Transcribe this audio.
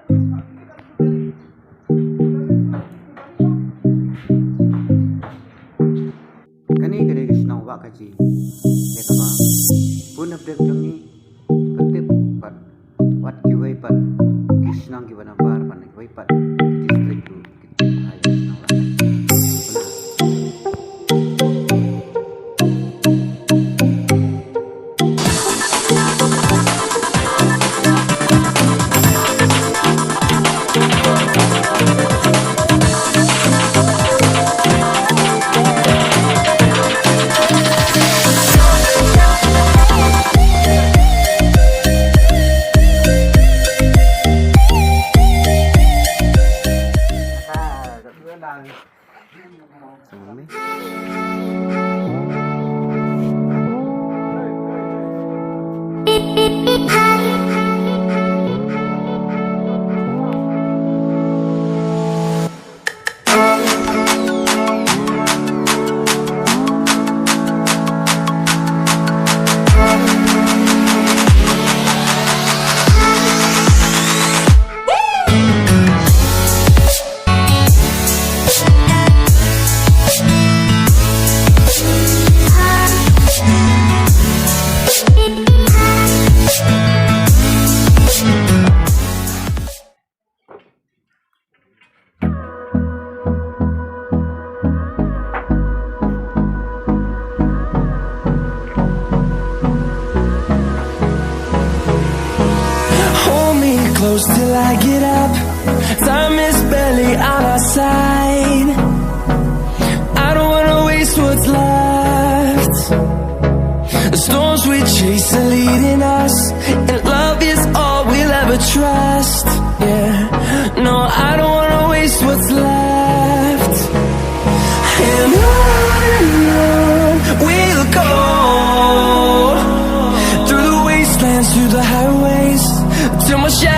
Kani kare kisnau Wahkaji deka ba pun update jong ni patip pat wat kiwai pat kisnang ki bana par pan kiwai pat district tu ayah kisnau close till I get up. Time is barely on our side. I don't wanna waste what's left. The storms we chase are leading us, and love is all we'll ever trust. Yeah, no, I don't wanna waste what's left. And on we'll go, through the wastelands, through the highways, till my shadow